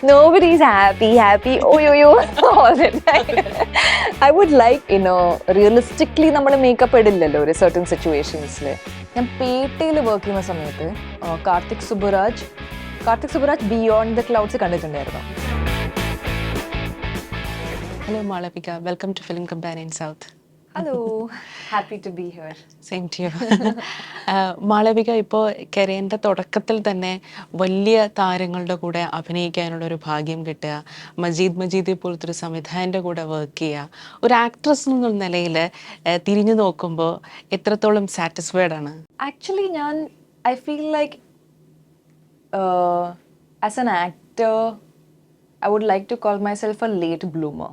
Nobody's happy, oh, all the time. I would like, realistically, നമ്മൾ makeup ഇടില്ലല്ലോ ഒരു certain situationsല്. ഞാൻ പേട്ടയിൽ work ചെയ്യുന്ന സമയത്ത് Karthik Subbaraj beyond the clouds കണ്ടിട്ടുണ്ടായിരുന്നു. Hello Malavika, welcome to Film Companion South. Hello, happy to be here. Same to you. Malavika ഇപ്പോൾ കരിയറിൻ്റെ തുടക്കത്തിൽ തന്നെ വലിയ താരങ്ങളുടെ കൂടെ അഭിനയിക്കാനുള്ള ഒരു ഭാഗ്യം കിട്ടുക, മജീദ് പോലത്തെ ഒരു സംവിധായകൻ്റെ കൂടെ വർക്ക് ചെയ്യുക, ഒരു ആക്ട്രസ് എന്നുള്ള നിലയിൽ തിരിഞ്ഞു നോക്കുമ്പോൾ എത്രത്തോളം സാറ്റിസ്ഫൈഡ് ആണ്? Actually I feel like as an actor, I would like to call myself a late bloomer.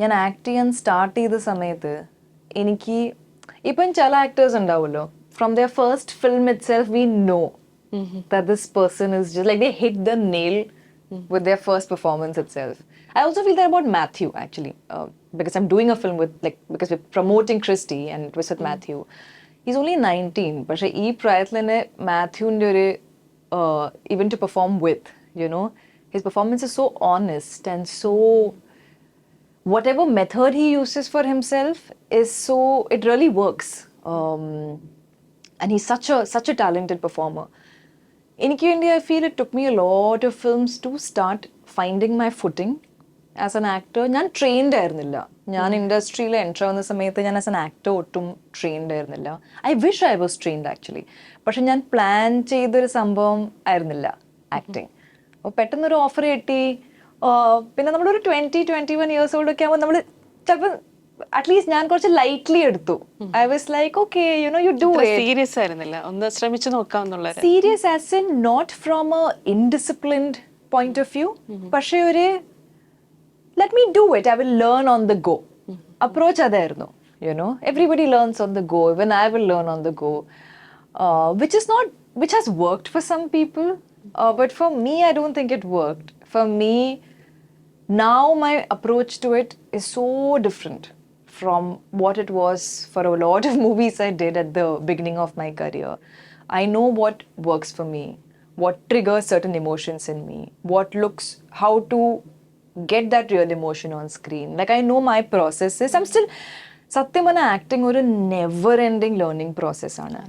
ഞാൻ ആക്ട് ചെയ്യാൻ സ്റ്റാർട്ട് ചെയ്ത സമയത്ത് എനിക്ക് ഇപ്പം ചില ആക്ടേഴ്സ് ഉണ്ടാവുമല്ലോ, from there first film itself we know that this person is just like they hit the nail with their first performance itself. I also feel that about Matthew actually, because I'm doing a film with because we're promoting Christy and it was with Matthew. He's only 19, പക്ഷേ ഈ പ്രായത്തിൽ തന്നെ മാത്യുവിൻ്റെ ഒരു even to perform with, his performance is so honest and so whatever method he uses for himself is so, it really works. And he's such a talented performer. In India, I feel it took me a lot of films to start finding my footing as an actor. ഞാൻ trained ആയിരുന്നില്ല. ഞാൻ ഇൻഡസ്ട്രിയിൽ enter ആവുന്ന സമയത്ത് ഞാൻ as an actor ഒട്ടും trained ആയിരുന്നില്ല. I wish I was trained actually. പക്ഷെ ഞാൻ പ്ലാൻ ചെയ്തൊരു സംഭവം ആയിരുന്നില്ല ആക്ടിങ്. അപ്പോൾ പെട്ടെന്നൊരു ഓഫർ കിട്ടി. പിന്നെ നമ്മളൊരു 21 years old ഒക്കെ ആകുമ്പോൾ നമ്മൾ ചിലപ്പോൾ അറ്റ്ലീസ്റ്റ് ഞാൻ കുറച്ച് ലൈറ്റ്ലി എടുത്തു. I was like okay you do it. Serious ആയിരുന്നില്ല, ഒന്ന് ശ്രമിച്ചു നോക്കാമെന്നുള്ള. Serious as in not from a indisciplined point of view, പക്ഷേ ഒരു let me do it, I will learn on the go approach അതായിരുന്നു. Everybody learns on the go, even I will learn on the go, which has worked for some people, but for me I don't think it worked. For me, now my approach to it is so different from what it was for a lot of movies I did at the beginning of my career. I know what works for me, what triggers certain emotions in me, how to get that real emotion on screen. Like I know my processes. I'm still, satyam ana acting ഒരു never ending learning process ആണ്.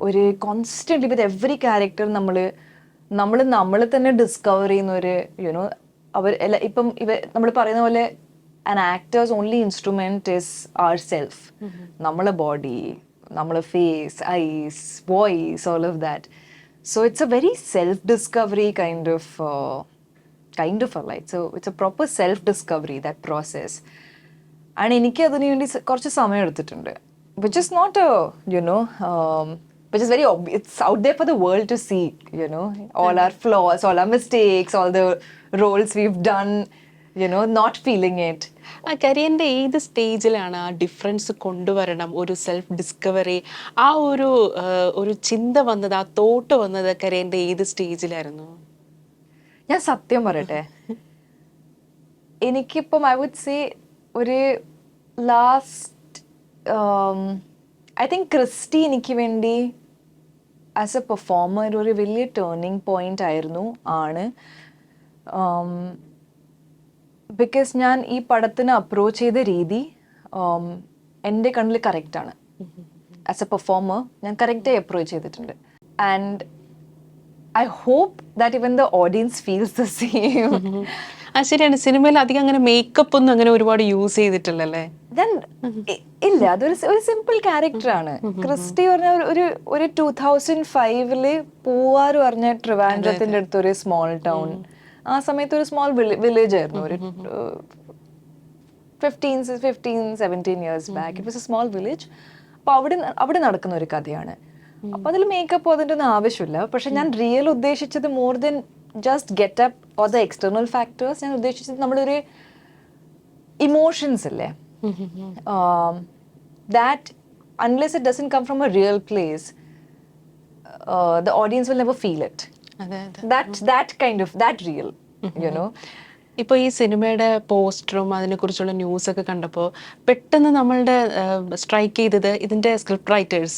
ഒരു constantly with every character നമ്മൾ തന്നെ discover ചെയ്യുന്ന ഒരു ഇപ്പം നമ്മൾ പറയുന്ന പോലെ an actor's only instrument is ourself. നമ്മളെ ബോഡി, നമ്മളെ face, eyes, voice, all of that. So it's a very self-discovery kind of a light. So it's a proper self-discovery, that process. And എനിക്ക് അതിനു വേണ്ടി കുറച്ച് സമയം എടുത്തിട്ടുണ്ട്, which is not which is very obvious. It's out there for the world to see, all our flaws, all our mistakes, all the roles we've done, not feeling it. ആ കരിയറിൻ്റെ ഏത് സ്റ്റേജിലാണ് ആ ഡിഫറൻസ് കൊണ്ടുവരണം, ഒരു സെൽഫ് ഡിസ്കവറി, ആ ഒരു ചിന്ത വന്നത്, ആ തോട്ട് വന്നത് കരിയറിൻ്റെ ഏത് സ്റ്റേജിലായിരുന്നു? ഞാൻ സത്യം പറയട്ടെ, എനിക്കിപ്പം ഐ വുഡ് സേ ഒരു ലാസ്റ്റ് ഐ തിങ്ക് ക്രിസ്റ്റി എനിക്ക് വേണ്ടി ആസ് എ പെർഫോമർ ഒരു വലിയ ടേണിംഗ് പോയിന്റ് ആണ്. ബിക്കോസ് ഞാൻ ഈ പടത്തിന് അപ്രോച്ച് ചെയ്ത രീതി എൻ്റെ കണ്ണിൽ കറക്റ്റാണ്. ആസ് എ പെർഫോമർ ഞാൻ കറക്റ്റായി അപ്രോച്ച് ചെയ്തിട്ടുണ്ട്. And I hope that even the audience feels the same. ശരിയാണ്, സിനിമയിൽ അധികം അങ്ങനെ മേക്കപ്പ് ഒന്നും അങ്ങനെ ഒരുപാട് യൂസ് ചെയ്തിട്ടില്ലല്ലേ? ഇല്ല, അതൊരു സിമ്പിൾ ക്യാരക്ടറാണ്. ക്രിസ്റ്റി പറഞ്ഞ ഒരു 2005 പൂവാർ പറഞ്ഞ ട്രിവാൻഡ്രത്തിന്റെ അടുത്തൊരു സ്മോൾ ടൗൺ, ആ സമയത്ത് ഒരു സ്മോൾ വില്ലേജ് ആയിരുന്നു. ഒരു 15-17 years back it was a small village. അപ്പോൾ അവിടെ നടക്കുന്ന ഒരു കഥയാണ്. അപ്പോൾ അതിൽ മേക്കപ്പ് അതിൻ്റെ ഒന്നും ആവശ്യമില്ല. പക്ഷെ ഞാൻ റിയൽ ഉദ്ദേശിച്ചത് more then just get up or the external factors. ഞാൻ ഉദ്ദേശിച്ചത് നമ്മളൊരു ഇമോഷൻസ് ഇല്ലേ, that unless it doesn't come from a real place, the audience will never feel it. That kind of, that real, ഇപ്പോൾ ഈ സിനിമയുടെ പോസ്റ്ററും അതിനെക്കുറിച്ചുള്ള ന്യൂസൊക്കെ കണ്ടപ്പോൾ പെട്ടെന്ന് നമ്മളുടെ സ്ട്രൈക്ക് ചെയ്തത് ഇതിൻ്റെ സ്ക്രിപ്റ്റ് റൈറ്റേഴ്സ്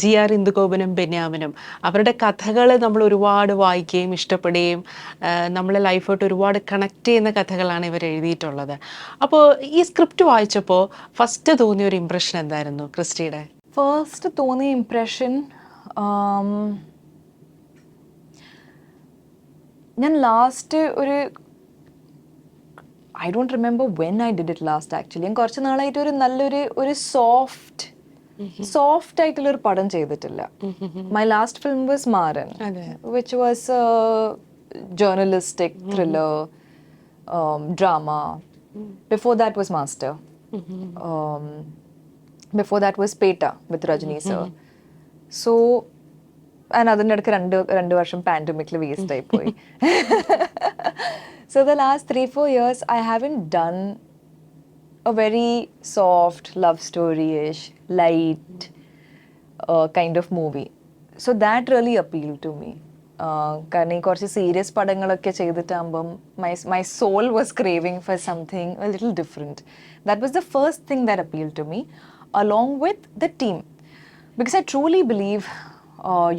GR ഇന്ദുഗോപനും ബെന്യാമിനും അവരുടെ കഥകൾ നമ്മൾ ഒരുപാട് വായിക്കുകയും ഇഷ്ടപ്പെടുകയും നമ്മളെ ലൈഫായിട്ട് ഒരുപാട് കണക്ട് ചെയ്യുന്ന കഥകളാണ് ഇവർ എഴുതിയിട്ടുള്ളത്. അപ്പോൾ ഈ സ്ക്രിപ്റ്റ് വായിച്ചപ്പോൾ ഫസ്റ്റ് തോന്നിയ ഒരു ഇംപ്രഷൻ എന്തായിരുന്നു ക്രിസ്റ്റിയുടെ? ഫസ്റ്റ് തോന്നിയ ഇംപ്രഷൻ, ഞാൻ ലാസ്റ്റ് ഒരു I don't remember when I did it last actually. ഞാൻ കുറച്ച് നാളായിട്ട് ഒരു നല്ലൊരു സോഫ്റ്റ് ആയിട്ടുള്ളൊരു പടം ചെയ്തിട്ടില്ല. My last film was Maaran, which was a journalistic thriller drama. Before that was Master. Before that was Peta with Rajini sir. So and അതിൻ്റെ ഇടയ്ക്ക് രണ്ട് വർഷം പാൻഡമിക്കിൽ വേസ്റ്റ് ആയി പോയി. So the last 3-4 years I haven't done a very soft love story-ish, light kind of movie. So that really appealed to me. കാരണം ഈ കുറച്ച് serious പടങ്ങളൊക്കെ ചെയ്തിട്ടാകുമ്പം my soul was craving for something a little different. That was the first thing that appealed to me, along with the team. Because I truly believe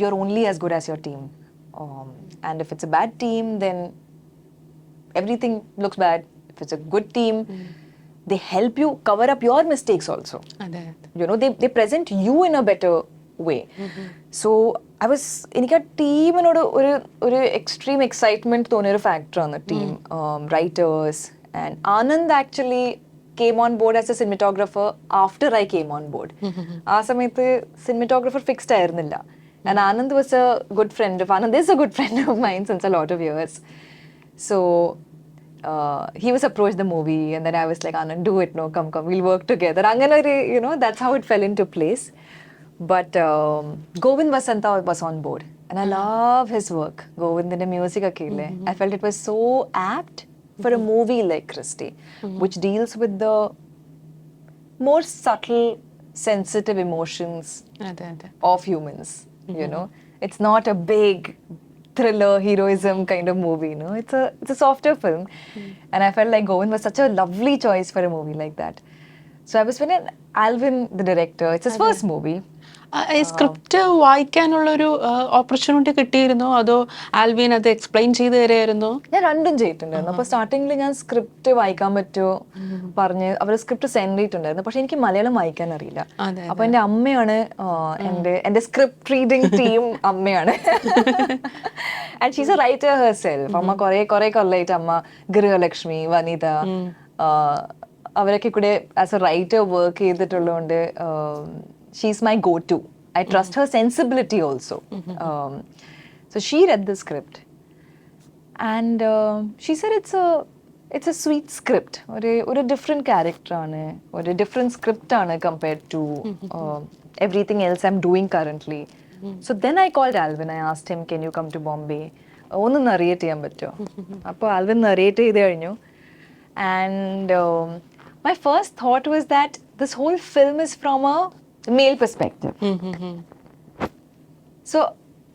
you're only as good as your team. And if it's a bad team, then everything looks bad. If it's a good team, they help you cover up your mistakes also. You know, they present you in a better way. So I was എനിക്ക് ആ ടീമിനോട് ഒരു extreme excitement തോന്നിയൊരു ഫാക്ടറാണ് team, writers. And Anand actually came on board as a cinematographer after I came on board. ആ സമയത്ത് cinematographer fixed ആയിരുന്നില്ല. And Anand was a good friend of Anand is a good friend of mine since a lot of years. So he was approached the movie, and then I was like, Anand, do it, no, come, we'll work together. Angana, you know, that's how it fell into place. But Govind Vasanta was on board, and I love his work. Govind in the music akile, I felt it was so apt for a movie like Christy, which deals with the more subtle, sensitive emotions of humans. You know, it's not a big thriller heroism kind of movie, you know, it's a softer film. And I felt like Govind was such a lovely choice for a movie like that. So I was with Alvin, the director. It's his first movie. ഈ script വായിക്കാനുള്ളൊരു opportunity കിട്ടിയിരുന്നോ, അതോ Alvin അത് explain ചെയ്ത് തരായിരുന്നോ? ഞാൻ രണ്ടും ചെയ്തിട്ടുണ്ടായിരുന്നു. അപ്പോൾ സ്റ്റാർട്ടിങ്ങിൽ ഞാൻ സ്ക്രിപ്റ്റ് വായിക്കാൻ പറ്റുമോ പറഞ്ഞ് അവർ സ്ക്രിപ്റ്റ് സെൻഡ് ചെയ്തിട്ടുണ്ടായിരുന്നു. പക്ഷെ എനിക്ക് മലയാളം വായിക്കാൻ അറിയില്ല. അപ്പൊ എൻ്റെ അമ്മയാണ് എൻ്റെ സ്ക്രിപ്റ്റ് റീഡിങ് ടീം അമ്മയാണ്. And she's a writer herself. അമ്മ കുറെ കൊല്ലമായിട്ട് അമ്മ ഗൃഹലക്ഷ്മി, വനിത അവരൊക്കെ കൂടെ ആസ് എ റൈറ്റർ വർക്ക് ചെയ്തിട്ടുള്ളതുകൊണ്ട് she's my go-to. I trust her sensibility also. So she read the script, and she said it's a sweet script. Or a different character aanu, or a different script aanu compared to everything else I'm doing currently. So then I called Alvin. I asked him, can you come to Bombay? Onu narrate cheyan patto? Appo Alvin narrate ചെയ്തു കഴിഞ്ഞു. And my first thought was that this whole film is from a male perspective. So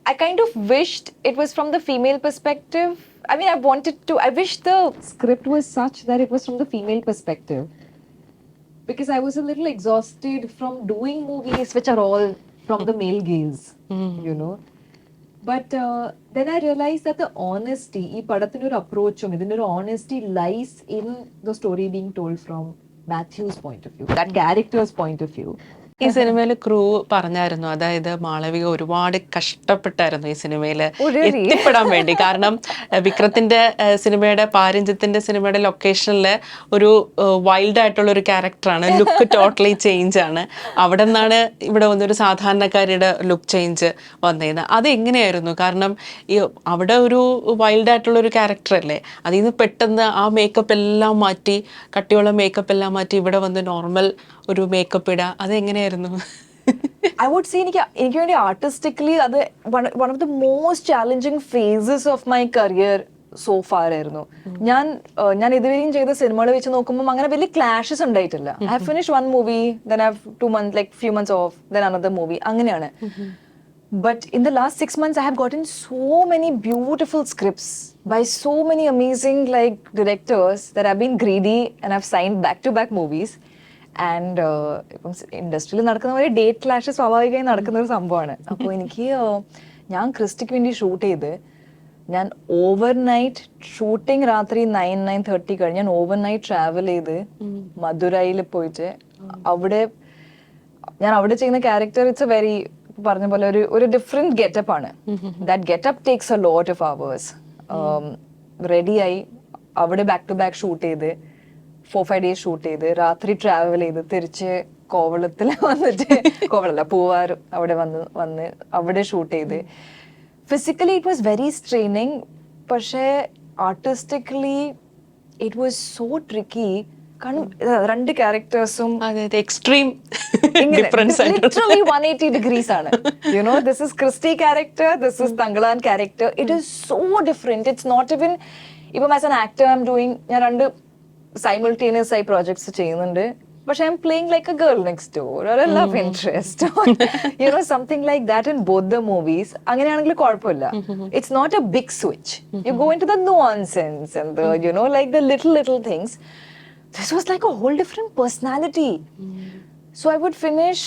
I kind of wished it was from the female perspective. I mean, I wish the script was such that it was from the female perspective, because I was a little exhausted from doing movies which are all from the male gaze, you know. But then I realized that the honesty, ee padathinnoru approachum idinnoru honesty lies in the story being told from Matthew's point of view, that character's point of view. ഈ സിനിമയിൽ crew പറഞ്ഞായിരുന്നു, അതായത് മാളവിക ഒരുപാട് കഷ്ടപ്പെട്ടായിരുന്നു ഈ സിനിമയിൽ എത്തിപ്പെടാൻ വേണ്ടി. കാരണം വിക്രത്തിന്റെ സിനിമയുടെ, പാരിഞ്ചത്തിന്റെ സിനിമയുടെ ലൊക്കേഷനിൽ ഒരു വൈൽഡ് ആയിട്ടുള്ള ഒരു ക്യാരക്ടറാണ്, ലുക്ക് ടോട്ടലി ചേഞ്ച് ആണ്. അവിടെ നിന്നാണ് ഇവിടെ വന്നൊരു സാധാരണക്കാരിയുടെ ലുക്ക് ചേഞ്ച് വന്നേന്ന്. അത് എങ്ങനെയായിരുന്നു? കാരണം ഈ അവിടെ ഒരു വൈൽഡ് ആയിട്ടുള്ള ഒരു ക്യാരക്ടർ അല്ലേ, അതിൽ നിന്ന് പെട്ടെന്ന് ആ മേക്കപ്പ് എല്ലാം മാറ്റി, കട്ടിയുള്ള മേക്കപ്പ് എല്ലാം മാറ്റി ഇവിടെ വന്ന് നോർമൽ ഒരു മേക്കപ്പ് ഇടുക, അതെങ്ങനെയായിരുന്നു? I would say എനിക്ക് വേണ്ടി artistically അത് one of the most challenging phases of my career so far ആയിരുന്നു. ഞാൻ ഇതുവരെയും ചെയ്ത സിനിമകൾ വെച്ച് നോക്കുമ്പോൾ അങ്ങനെ വലിയ ക്ലാഷസ് ഉണ്ടായിട്ടില്ല. I have finished one movie, then I have 2 months, like few months off, then another movie, അങ്ങനെയാണ്. But in the last 6 months, I have gotten so many beautiful scripts by so many amazing like directors that I've been greedy and I've signed back-to-back movies. And ഇപ്പം ഇൻഡസ്ട്രിയിൽ നടക്കുന്ന പോലെ date clash സ്വാഭാവികമായി നടക്കുന്ന ഒരു സംഭവമാണ്. അപ്പോൾ എനിക്ക് ഞാൻ ക്രിസ്റ്റിക്ക് വേണ്ടി ഷൂട്ട് ചെയ്ത് ഞാൻ ഓവർനൈറ്റ് ഷൂട്ടിംഗ് രാത്രി 9-9:30 കഴിഞ്ഞ് ഞാൻ ഓവർനൈറ്റ് ട്രാവൽ ചെയ്ത് മധുരയിൽ പോയിട്ട് ഞാൻ അവിടെ ചെയ്യുന്ന ക്യാരക്ടർ ഇറ്റ്സ് എ വെരി പറഞ്ഞ പോലെ ഒരു ഡിഫറെന്റ് ഗെറ്റപ്പ് ആണ്. That getup takes a lot of hours. റെഡിയായി അവിടെ ബാക്ക് ടു ബാക്ക് ഷൂട്ട് ചെയ്ത് 4-5 days ഷൂട്ട് ചെയ്ത് രാത്രി ട്രാവൽ ചെയ്ത് തിരിച്ച് കോവളത്തിൽ വന്നിട്ട് കോവളല്ല പൂവാർ അവിടെ വന്ന് അവിടെ ഷൂട്ട് ചെയ്ത് physically it was very straining. പക്ഷേ artistically it was so tricky. കാരണം രണ്ട് ക്യാരക്ടേഴ്സും എക്സ്ട്രീം ലിറ്ററലി 180 degrees ആണ്. You know, this is Christy character, this is Thangalaan character. It is so different. It's not even ഇപ്പം as an actor I'm doing ഞാൻ രണ്ട് simultaneous ആയി projects ചെയ്യുന്നുണ്ട്. പക്ഷെ I'm playing like a girl next door or a love interest, you know, something like that in both the movies. അങ്ങനെയാണെങ്കിൽ കുഴപ്പമില്ല. It's not a big switch. You go into the nuances and the, you know, like the little things. This was like a whole different personality. So I would finish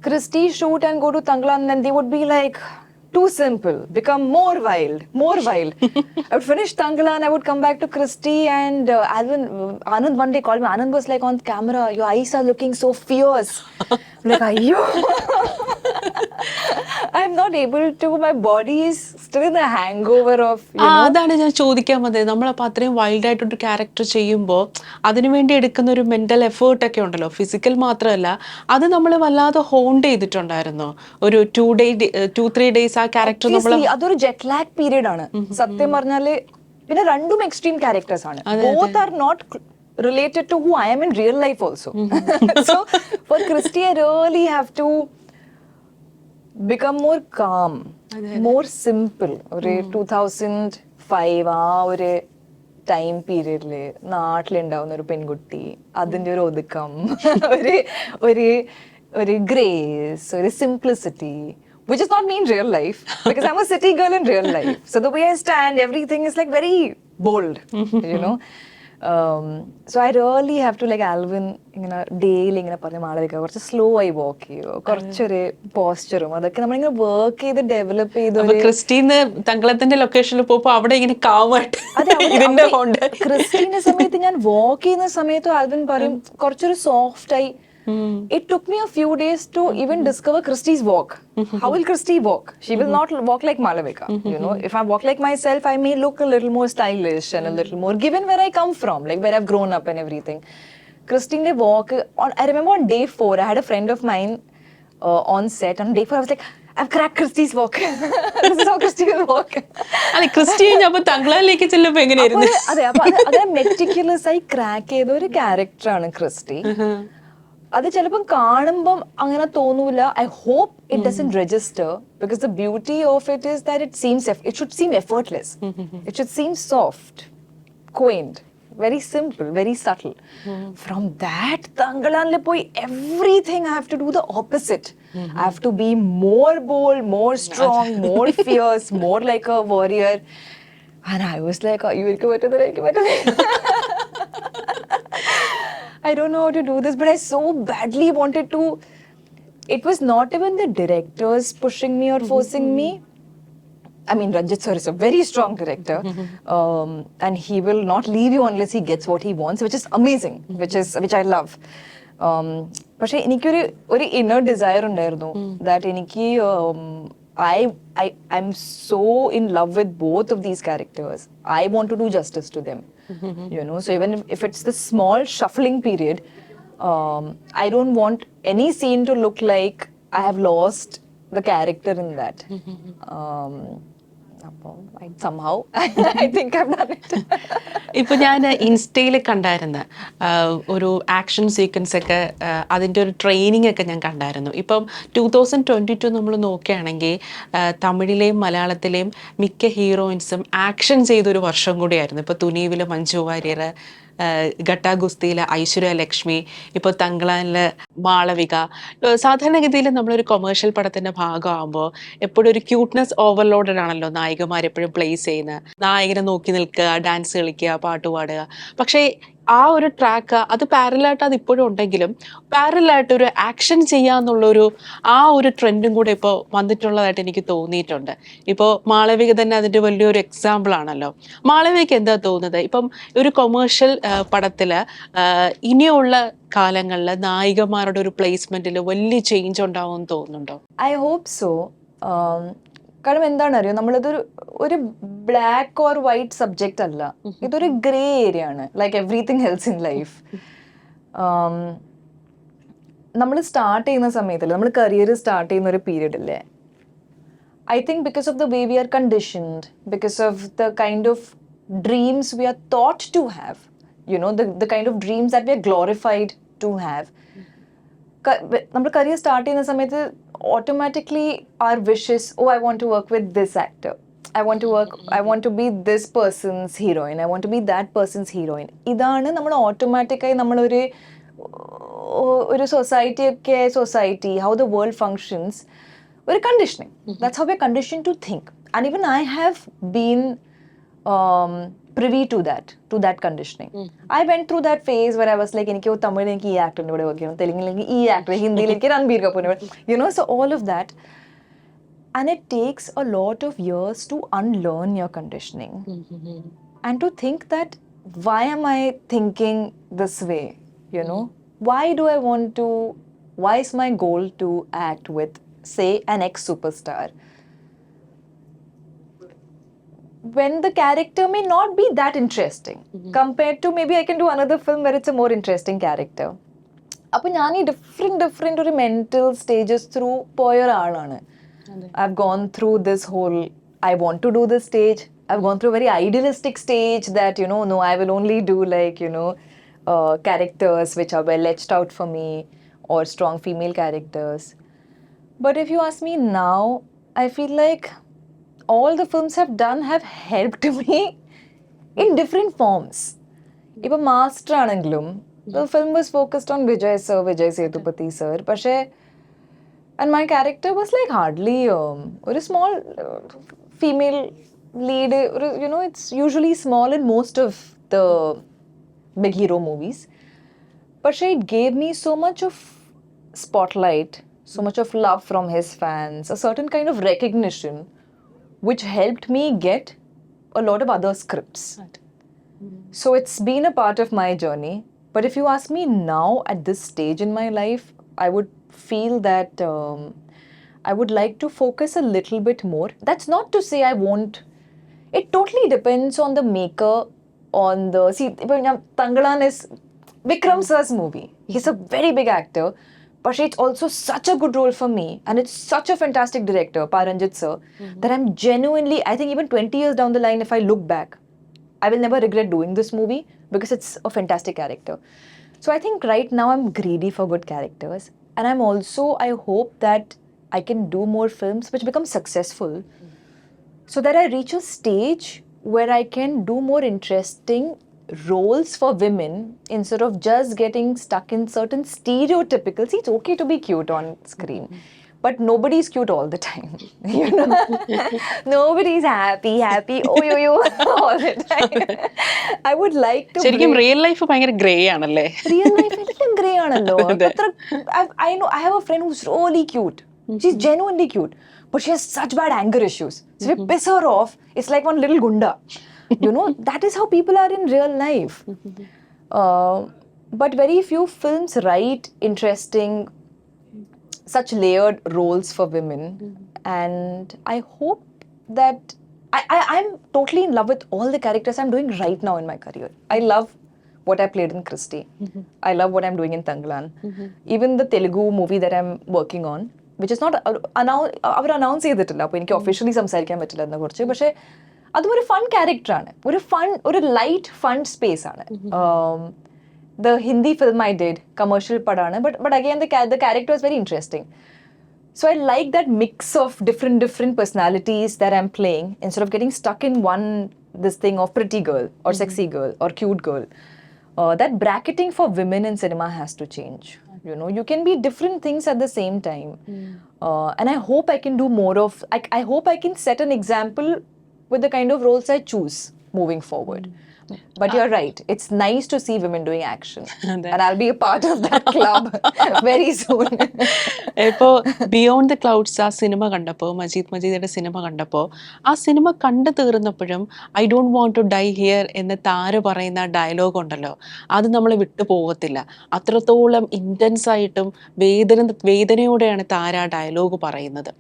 Christy shoot and go to Thanglaan, and then they would be like, too simple, become more wild. I would finish Thangalaan, I would come back to Christy, and Anand one day called me. Anand was like, on camera, your eyes are looking so fierce. I'm like, ayyo. I'm not able to, my body is still in the hangover of, you know. അതാണ് ഞാൻ ചോദിക്കാൻ വന്നത്. നമ്മളപ്പോൾ അത്രയും wild ആയിട്ടൊരു character ചെയ്യുമ്പോൾ അതിനുവേണ്ടി എടുക്കുന്ന ഒരു മെന്റൽ എഫേർട്ട് ഒക്കെ ഉണ്ടല്ലോ, ഫിസിക്കൽ മാത്രമല്ല, അത് നമ്മൾ വല്ലാതെ ഹോണ്ട് ചെയ്തിട്ടുണ്ടായിരുന്നോ ഒരു 2-3 days ആ ക്യാരക്ടർ നമ്മൾ? അതൊരു ജെറ്റ് ലാഗ് പീരീഡ് ആണ് സത്യം പറഞ്ഞാല്. പിന്നെ രണ്ടും എക്സ്ട്രീം ക്യാരക്ടേഴ്സ് ആണ്. Both are not related to who I am in real life also. So for Christy I really have to become more calm, more simple. ഒരു 2005 ആ ഒരു ടൈം പീരീഡില് നാട്ടിലുണ്ടാവുന്ന ഒരു പെൺകുട്ടി, അതിന്റെ ഒരു ഒതുക്കം, ഒരു ഗ്രേസ്, ഒരു simplicity, which is not me in real life because I'm a city girl in real life. So the way I stand, everything is like very bold, you know. So I really have to, like Alvin ഇങ്ങനെ daily ഇങ്ങനെ പറഞ്ഞ മാളവിക കുറച്ച് slow ആയി വാക്ക് ചെയ്യുമോ, കുറച്ചൊരു പോസ്ചറും അതൊക്കെ നമ്മളിങ്ങനെ work ചെയ്ത് ഡെവലപ്പ് ചെയ്ത്. ക്രിസ്റ്റീന്ന് തങ്കളത്തിന്റെ ലൊക്കേഷനിൽ പോകുമ്പോ അവിടെ ഇങ്ങനെ കാമായിട്ട് ക്രിസ്റ്റീന്റെ സമയത്ത് ഞാൻ വാക്ക് ചെയ്യുന്ന സമയത്ത് ആൽവിൻ പറയും കുറച്ചൊരു സോഫ്റ്റ് ആയി. It took me a few days to even discover Christy's walk. How will Christy walk? She will not walk like Malavika. You know, if I walk like myself, I may look a little more stylish and a little more given where I come from, like where I've grown up and everything. Christy's walk, I remember on day 4, I had a friend of mine on set. On day 4, I was like, I've cracked Christy's walk. This is how Christy will walk. അതെ, Christy അപ്പൊ തങ്കളയിലേക്ക് ചെല്ലുമ്പോ എങ്ങനെയായിരുന്നു? അതെ meticulous ആയി crack ചെയ്ത ഒരു ക്യാരക്ടറാണ് Christy. അത് ചിലപ്പം കാണുമ്പം അങ്ങനെ തോന്നൂല. I hope it doesn't register because the beauty of it is that it should seem effortless. It should seem soft, kind, very simple, very subtle. From that Thangalaan poi everything I have to do the opposite. I have to be more bold, more strong, more fierce, more like a warrior. And I was like, you I don't know how to do this, but I so badly wanted to. It was not even the directors pushing me or forcing me. I mean, Ranjit sir is a very strong director, and he will not leave you unless he gets what he wants, which is amazing, which I love. പക്ഷെ എനിക്കൊരു inner desire ഉണ്ടായിരുന്നു that എനിക്ക് I'm so in love with both of these characters. I want to do justice to them, you know. So even if it's the small shuffling period, I don't want any scene to look like I have lost the character in that. Somehow I think I've done it. ഇപ്പൊ ഞാൻ ഇൻസ്റ്റയിൽ കണ്ടായിരുന്നു ഒരു action sequence ഒക്കെ, അതിൻ്റെ ഒരു training ഒക്കെ ഞാൻ കണ്ടായിരുന്നു. ഇപ്പം 2022 നമ്മൾ നോക്കുകയാണെങ്കിൽ തമിഴിലെയും മലയാളത്തിലെയും മിക്ക ഹീറോയിൻസും ആക്ഷൻ ചെയ്തൊരു വർഷം കൂടിയായിരുന്നു. ഇപ്പൊ തുനീവില് മഞ്ജു വാര്യർ, ഗട്ടാ ഗുസ്തിയിലെ ഐശ്വര്യ ലക്ഷ്മി, ഇപ്പോൾ തങ്കളാനിലെ മാളവിക. സാധാരണഗതിയിൽ നമ്മളൊരു കൊമേഴ്ഷ്യൽ പടത്തിൻ്റെ ഭാഗമാകുമ്പോൾ എപ്പോഴും ഒരു ക്യൂട്ട്നെസ് ഓവർലോഡഡ് ആണല്ലോ നായികമാർ എപ്പോഴും പ്ലേസ് ചെയ്യുന്നത്. നായകനെ നോക്കി നിൽക്കുക, ഡാൻസ് കളിക്കുക, പാട്ട് പാടുക. പക്ഷേ ആ ഒരു ട്രാക്ക് അത് പാരലായിട്ട് അത് ഇപ്പോഴും ഉണ്ടെങ്കിലും പാരലായിട്ട് ഒരു ആക്ഷൻ ചെയ്യാന്നുള്ളൊരു ആ ഒരു ട്രെൻഡും കൂടെ ഇപ്പോൾ വന്നിട്ടുള്ളതായിട്ട് എനിക്ക് തോന്നിയിട്ടുണ്ട്. ഇപ്പോൾ മാളവിക തന്നെ അതിൻ്റെ വലിയൊരു എക്സാമ്പിൾ ആണല്ലോ. മാളവികയ്ക്ക് എന്താ തോന്നുന്നത്, ഇപ്പം ഒരു കൊമേഴ്ഷ്യൽ പടത്തിൽ ഇനിയുള്ള കാലങ്ങളിൽ നായികമാരുടെ ഒരു പ്ലേസ്മെന്റിൽ വലിയ ചേഞ്ച് ഉണ്ടാവുമെന്ന് തോന്നുന്നുണ്ടോ? I hope so. കാരണം എന്താണെന്നറിയോ, നമ്മളിതൊരു ഒരു ബ്ലാക്ക് ഓർ വൈറ്റ് സബ്ജക്റ്റ് അല്ല, ഇതൊരു ഗ്രേ ഏരിയ ആണ്, like everything else in life. നമ്മൾ സ്റ്റാർട്ട് ചെയ്യുന്ന സമയത്തല്ലേ, നമ്മൾ കരിയർ സ്റ്റാർട്ട് ചെയ്യുന്ന ഒരു പീരീഡ് അല്ലേ, I think because of the way we are conditioned, because of the kind of dreams we are taught to have, you know, the kind of dreams that we are glorified to have. നമ്മൾ career start ചെയ്യുന്ന സമയത്ത് automatically our wishes, oh, I want to work with this actor, I want to be this person's heroine, I want to be that person's heroine. ഇതാണ് നമ്മൾ ഓട്ടോമാറ്റിക്കായി നമ്മളൊരു society how the world functions, ഒരു conditioning. That's how we're conditioned to think. And even I have been privy to that conditioning. I went through that phase where I was like, എനിക്ക് തമിഴിൽ എനിക്ക് ഈ ആക്ടറിൻ്റെ കൂടെ വർക്ക് ചെയ്യണം, തെലുങ്കിൽ എനിക്ക് ഈ actor, ഹിന്ദിയിൽ എനിക്ക് രൺബീർ കപൂറിൻ്റെ കൂടെ, you know, so all of that. And it takes a lot of years to unlearn your conditioning. And to think that, why am I thinking this way, you know? Why is my goal to act with, say, an ex-superstar, when the character may not be that interesting compared to maybe I can do another film where it's a more interesting character. അപ്പോൾ ഞാൻ ഈ different ഒരു mental stages through പോയ ഒരാളാണ്. I've gone through this whole, I want to do this stage. I've gone through a very idealistic stage that, you know, no, I will only do like, you know, characters which are well etched out for me, or strong female characters. But if you ask me now, I feel like all the films have done have helped me in different forms. Ipo Master aanengilum, the film was focused on Vijay Sethupathi sir, പക്ഷേ and my character was like hardly a small female lead, you know, it's usually small in most of the big hero movies, but it gave me so much of spotlight, so much of love from his fans, a certain kind of recognition which helped me get a lot of other scripts. So it's been a part of my journey. But if you ask me now at this stage in my life, I would feel that I would like to focus a little bit more. That's not to say I won't. It totally depends on the maker, on the... See, Thangaalaan is Vikram sir's movie. He's a very big actor, but it's also such a good role for me, and it's such a fantastic director, Paranjit sir, that I'm genuinely, I think even 20 years down the line, if I look back, I will never regret doing this movie because it's a fantastic character. So I think right now I'm greedy for good characters, and I'm also, I hope that I can do more films which become successful, so that I reach a stage where I can do more interesting roles for women instead of just getting stuck in certain stereotypical. See, it's okay to be cute on screen, but nobody's cute all the time. You know, nobody's happy, oh all the time. I would like to. ശരിക്കും real life ഭയങ്കര grey ആണല്ലേ? Real life എല്ലാം grey ആണല്ലോ. I know I have a friend who's really cute. She's genuinely cute, but she has such bad anger issues. So if you piss her off, it's like one little gunda. You know, that is how people are in real life. But very few films write interesting, such layered roles for women. And I hope that I'm totally in love with all the characters I'm doing right now in my career. I love what I played in Christy. I love what I'm doing in Thangaalaan. Even the Telugu movie that I'm working on, which is not അവർ announce ചെയ്തിട്ടില്ല, അപ്പോൾ എനിക്ക് officially സംസാരിക്കാൻ പറ്റില്ല അതിനെക്കുറിച്ച്. പക്ഷേ അതും ഒരു ഫൺ ക്യാരക്ടറാണ്, ഒരു ലൈറ്റ് ഫൺ സ്പേസ് ആണ്. The Hindi film I did, commercial padana, but again the character is very interesting. So I like that mix of different personalities that I'm playing, instead of getting stuck in this thing of pretty girl or sexy girl or cute girl. that bracketing for women in cinema has to change. You know, you can be different things at the same time. And I hope I can do more of, I hope I can set an example with the kind of roles I choose moving forward. But you're right, it's nice to see women doing action. And I'll be a part of that club very soon. ഇപ്പോൾ beyond the clouds ആ സിനിമ കണ്ടപ്പോൾ, മജീദിന്റെ സിനിമ കണ്ടപ്പോൾ, ആ സിനിമ കണ്ടു തീർന്നപ്പോഴും I don't want to die here എന്ന് താര പറയുന്ന ഡയലോഗ് ഉണ്ടല്ലോ, അത് നമ്മൾ വിട്ടു പോകത്തില്ല. അത്രത്തോളം ഇൻറ്റൻസ് ആയിട്ടും വേദനയോടെയാണ് താര ആ ഡയലോഗ് പറയുന്നത്.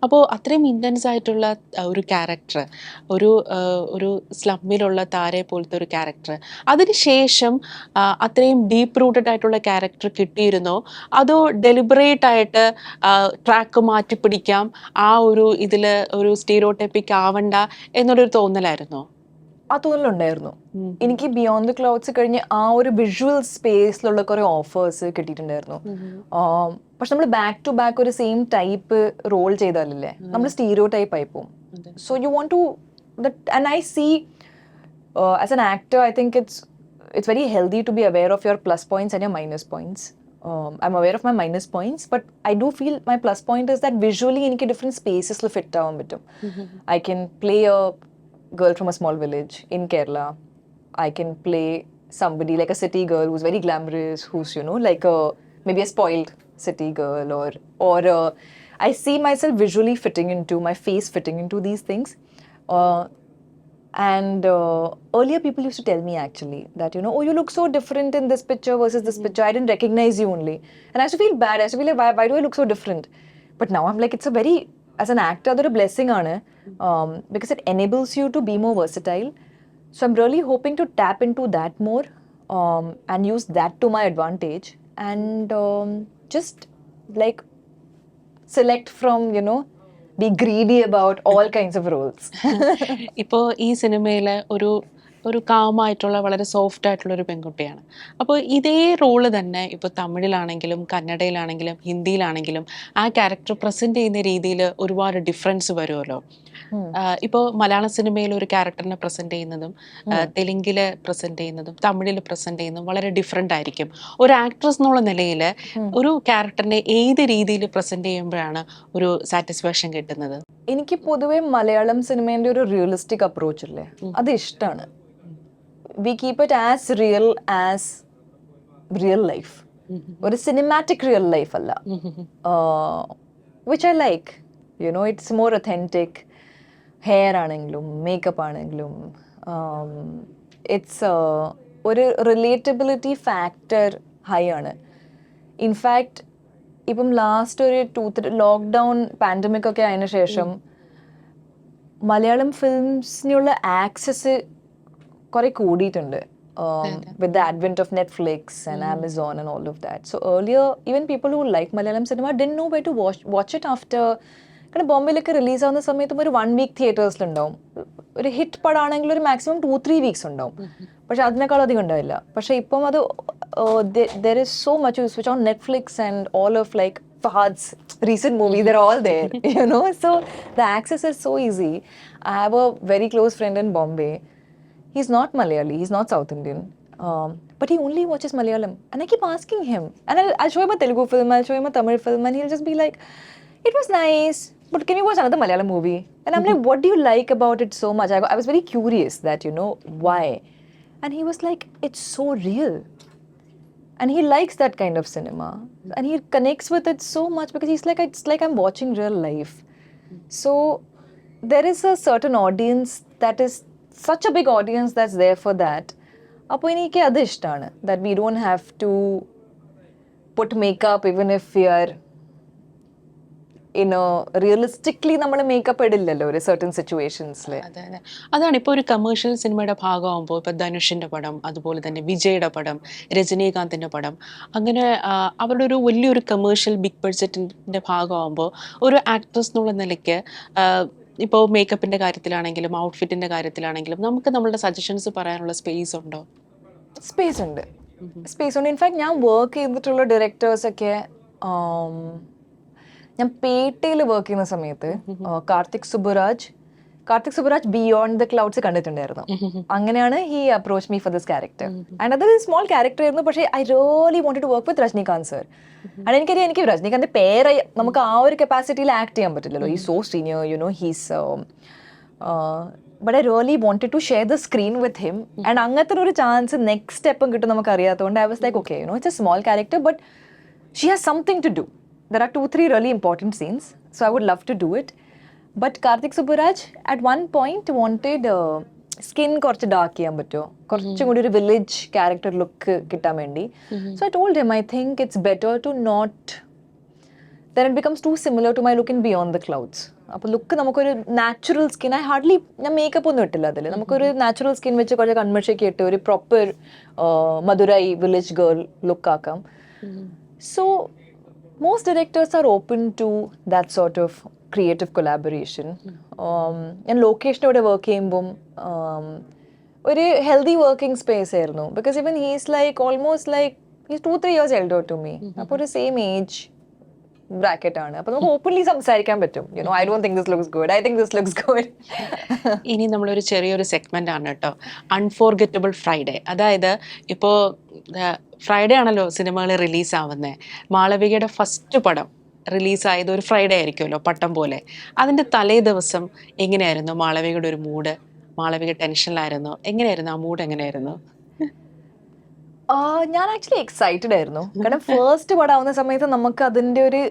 അപ്പോൾ അത്രയും ഇൻറ്റൻസ് ആയിട്ടുള്ള ഒരു ക്യാരക്ടർ, ഒരു സ്ലമ്മിലുള്ള താരയെ പോലത്തെ ഒരു ക്യാരക്ടർ, അതിനുശേഷം അത്രയും ഡീപ്പ് റൂട്ടഡ് ആയിട്ടുള്ള ക്യാരക്ടർ കിട്ടിയിരുന്നോ, അതോ ഡെലിബറേറ്റ് ആയിട്ട് ട്രാക്ക് മാറ്റി പിടിക്കാം, ആ ഒരു ഇതിൽ ഒരു സ്റ്റീരിയോടൈപ്പിക് ആവണ്ട എന്നുള്ളൊരു തോന്നലായിരുന്നോ? ആ തോന്നലുണ്ടായിരുന്നു. എനിക്ക് ബിയോണ്ട് ദ ക്ലൗഡ്സ് കഴിഞ്ഞ് ആ ഒരു വിഷ്വൽ സ്പേസിലുള്ള കുറെ ഓഫേഴ്സ് കിട്ടിയിട്ടുണ്ടായിരുന്നു. പക്ഷെ നമ്മൾ ബാക്ക് ടു ബാക്ക് ഒരു സെയിം ടൈപ്പ് റോൾ ചെയ്താലല്ലേ നമ്മൾ സ്റ്റീരിയോ ടൈപ്പ് ആയി പോകും. So you want to and I see as an actor I think it's very healthy to be aware of your plus points and your minus points. I'm aware of my minus points, but I do feel my plus point is that visually in different spaces will fit down with them. I can play a girl from a small village in Kerala. I can play somebody like a city girl who's very glamorous, who's, you know, like maybe a spoiled city girl, or I see myself visually fitting into, my face fitting into these things. And earlier people used to tell me actually that, you know, oh, you look so different in this picture versus this picture. I didn't recognize you only. And I used to feel bad. I used to feel like, why do I look so different? But now I'm like, it's a very, as an actor, that's a blessing, because it enables you to be more versatile. So I'm really hoping to tap into that more and use that to my advantage. And just like select from, you know, be greedy about all kinds of roles. ഇപ്പോൾ ഈ സിനിമയിൽ ഒരു കാമായിട്ടുള്ള വളരെ soft ആയിട്ടുള്ള ഒരു പെൺകുട്ടിയാണ്. അപ്പോൾ ഇതേ റോള് തന്നെ ഇപ്പോൾ തമിഴിലാണെങ്കിലും കന്നഡയിലാണെങ്കിലും ഹിന്ദിയിലാണെങ്കിലും ആ ക്യാരക്ടർ പ്രസൻറ്റ് ചെയ്യുന്ന രീതിയിൽ ഒരുപാട് ഡിഫറൻസ് വരുമല്ലോ. ഇപ്പോൾ മലയാള സിനിമയിൽ ഒരു ക്യാരക്ടറിനെ പ്രസൻറ്റ് ചെയ്യുന്നതും തെലുങ്കിൽ പ്രസൻറ്റ് ചെയ്യുന്നതും തമിഴിൽ പ്രസൻറ്റ് ചെയ്യുന്നതും വളരെ ഡിഫറെൻ്റ് ആയിരിക്കും. ഒരു ആക്ട്രസ് എന്നുള്ള നിലയിൽ ഒരു ക്യാരക്ടറിനെ ഏത് രീതിയിൽ പ്രസൻറ്റ് ചെയ്യുമ്പോഴാണ് ഒരു സാറ്റിസ്ഫാക്ഷൻ കിട്ടുന്നത്? എനിക്ക് പൊതുവെ മലയാളം സിനിമേൻ്റെ ഒരു റിയലിസ്റ്റിക് അപ്രോച്ച് ഇല്ലേ, അത് ഇഷ്ടമാണ്. We keep it as real life. ഒരു cinematic real life അല്ല. Which I like. You know, it's more authentic. Hair ആണെങ്കിലും മേക്കപ്പ് ആണെങ്കിലും it's ഒരു relatability factor high ആണ്. ഇൻഫാക്ട് ഇപ്പം ലാസ്റ്റ് ഒരു 2-3 ലോക്ക്ഡൗൺ പാൻഡമിക് ഒക്കെ ആയതിനു ശേഷം മലയാളം ഫിലിംസിനുള്ള ആക്സസ് കുറെ കൂടിയിട്ടുണ്ട് with the advent of Netflix and Amazon and all of that. So earlier, even people who like Malayalam cinema didn't know where to watch it after. കാരണം ബോംബെയിലൊക്കെ release ആവുന്ന സമയത്തും ഒരു 1 week തിയേറ്റേഴ്സിലുണ്ടാവും. ഒരു ഹിറ്റ് പടാണെങ്കിൽ ഒരു മാക്സിമം 2-3 weeks ഉണ്ടാവും. പക്ഷെ അതിനേക്കാൾ അധികം ഉണ്ടാവില്ല. പക്ഷെ ഇപ്പം അത് there is so much, you switch on Netflix and all of like Fahad's recent movies, they're all there, you know. So the access is so easy. I have a very close friend in Bombay. He's not Malayali, he's not South Indian, but he only watches Malayalam. And I keep asking him, and I'll show him a Telugu film, I'll show him a Tamil film, and he'll just be like, it was nice, but can you watch another Malayalam movie? And I'm like, what do you like about it so much? I was very curious that, you know, why? And he was like, it's so real. And he likes that kind of cinema. And he connects with it so much because he's like, it's like I'm watching real life. So there is a certain audience that is such a big audience that's there for that. അപ്പോൾ എനിക്ക് അത് ഇഷ്ടമാണ്, that we don't have to put makeup even if we are realistically നമ്മൾ makeup ഇടില്ലല്ലോ ഒരു certain സിറ്റുവേഷൻസിൽ. അതാണ് ഇപ്പോൾ ഒരു commercial സിനിമയുടെ ഭാഗമാകുമ്പോൾ ഇപ്പോൾ ധനുഷിൻ്റെ പടം, അതുപോലെ തന്നെ വിജയുടെ പടം, രജനീകാന്തിൻ്റെ പടം, അങ്ങനെ അവരുടെ ഒരു വലിയൊരു കമേഴ്ഷ്യൽ ബിഗ് ബഡ്ജറ്റിൻ്റെ ഭാഗമാകുമ്പോൾ ഒരു ആക്ട്രസ് എന്നുള്ള നിലയ്ക്ക് ഇപ്പോൾ മേക്കപ്പിൻ്റെ കാര്യത്തിലാണെങ്കിലും ഔട്ട്ഫിറ്റിൻ്റെ കാര്യത്തിലാണെങ്കിലും നമുക്ക് നമ്മളുടെ സജഷൻസ് പറയാനുള്ള സ്പേസ് ഉണ്ടോ? സ്പേസ് ഉണ്ട്. ഇൻഫാക്ട് ഞാൻ വർക്ക് ചെയ്തിട്ടുള്ള ഡയറക്ടേഴ്സൊക്കെ, ഞാൻ പേട്ടയിൽ വർക്ക് ചെയ്യുന്ന സമയത്ത് Karthik Subbaraj, Karthik Subbaraj beyond the clouds കണ്ടിട്ടുണ്ടായിരുന്നു. അങ്ങനെയാണ് he approach me for this character. And അതൊരു സ്മോൾ ക്യാരക്ടർ ആയിരുന്നു, പക്ഷേ I really wanted to work with Rajinikanth sir. And എനിക്കറിയാം, എനിക്ക് രജനീകാന്ത് പേര് നമുക്ക് ആ ഒരു കപ്പാസിറ്റിയിൽ ആക്ട് ചെയ്യാൻ പറ്റില്ലല്ലോ. ഈ so senior, you know, he's but I really wanted to share the screen with him. And അങ്ങനത്തെ ഒരു ചാൻസ് നെക്സ്റ്റ് സ്റ്റെപ്പും കിട്ടും നമുക്ക് അറിയാത്തതുകൊണ്ട് I was like okay, you know, it's a small character but she has something to do. There are 2-3 really important scenes, so I would love to do it. But Kartik Subbaraj at one point wanted skin കുറച്ച് dark ചെയ്യാൻ പറ്റുമോ, കുറച്ചും കൂടി ഒരു village character look കിട്ടാൻ വേണ്ടി. So I told him I think it's better to not, then it becomes too similar to my look in Beyond the Clouds. അപ്പോൾ look നമുക്കൊരു നാച്ചുറൽ സ്കിൻ, ഞാൻ മേക്കപ്പ് ഒന്നും ഇട്ടില്ല അതിൽ, നമുക്കൊരു നാച്ചുറൽ സ്കിൻ വെച്ച് കുറച്ച് കൺമഷയൊക്കെ ഇട്ട് ഒരു proper Madurai village girl look ആക്കാം. So most directors are open to that sort of creative collaboration. ഞാൻ ലൊക്കേഷനോടെ വർക്ക് ചെയ്യുമ്പം ഒരു ഹെൽത്തി വർക്കിംഗ് സ്പേസ് ആയിരുന്നു. Because even he's like almost like he's 2-3 years elder to me. അപ്പോൾ ഒരു സെയിം ഏജ് ബ്രാക്കറ്റ് ആണ്. അപ്പോൾ നമുക്ക് ഓപ്പൺലി സംസാരിക്കാൻ പറ്റും. You know, I don't think this looks good, I think this looks good. ഇനി നമ്മളൊരു ചെറിയൊരു സെഗ്മെന്റ് ആണ് കേട്ടോ, അൺഫോർഗറ്റബിൾ ഫ്രൈഡേ. അതായത് ഇപ്പോൾ ഫ്രൈഡേ ആണല്ലോ സിനിമകൾ റിലീസാവുന്നത്. മാളവികയുടെ ഫസ്റ്റ് പടം റിലീസായത് ഒരു ഫ്രൈഡേ ആയിരിക്കുമല്ലോ, പട്ടം പോലെ. അതിൻ്റെ തലേ ദിവസം എങ്ങനെയായിരുന്നു മാളവികയുടെ ഒരു മൂഡ്? മാളവിക ടെൻഷനിലായിരുന്നു? എങ്ങനെയായിരുന്നു ആ മൂഡ്? എങ്ങനെയായിരുന്നു? ഞാൻ ആക്ച്വലി എക്സൈറ്റഡ് ആയിരുന്നു. കാരണം ഫസ്റ്റ് പടാവുന്ന സമയത്ത് നമുക്ക് അതിൻ്റെ ഒരു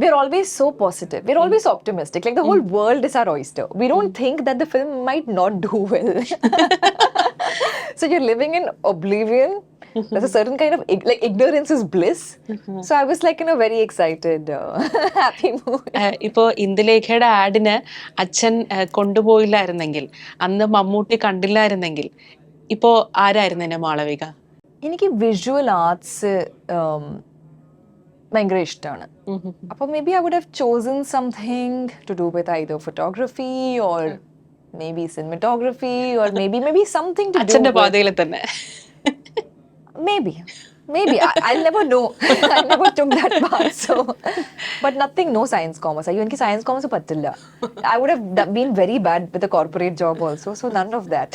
we're always so positive, we're always optimistic, like the whole world is our oyster. We don't think that the film might not do well. So you're living in oblivion. There's a certain kind of like ignorance is bliss. So I was like in a very excited happy mood. ഇപ്പോൾ ഇന്ദുലേഖയുടെ ആഡിന് അച്ഛൻ കൊണ്ടുപോയില്ലായിരുന്നെങ്കിൽ, അന്ന് മമ്മൂട്ടി കണ്ടില്ലായിരുന്നെങ്കിൽ, ഇപ്പോൾ ആരായിരുന്നു എന്നെ മാളവിക? എനിക്ക് visual arts ഭയങ്കര ഇഷ്ടമാണ്. അപ്പോൾ maybe I would have chosen something to do with either photography or maybe cinematography or maybe something to അച്ഛൻ്റെ പാതയിൽ തന്നെ. Maybe. I'll never know. I never took that path. So, but nothing, no science commerce. എനിക്ക് science commerce പറ്റില്ല. I would have been very bad with a corporate job also. So none of that.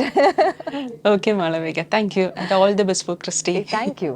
Okay, Malavika. Thank you. And all the best for Christy. Thank you.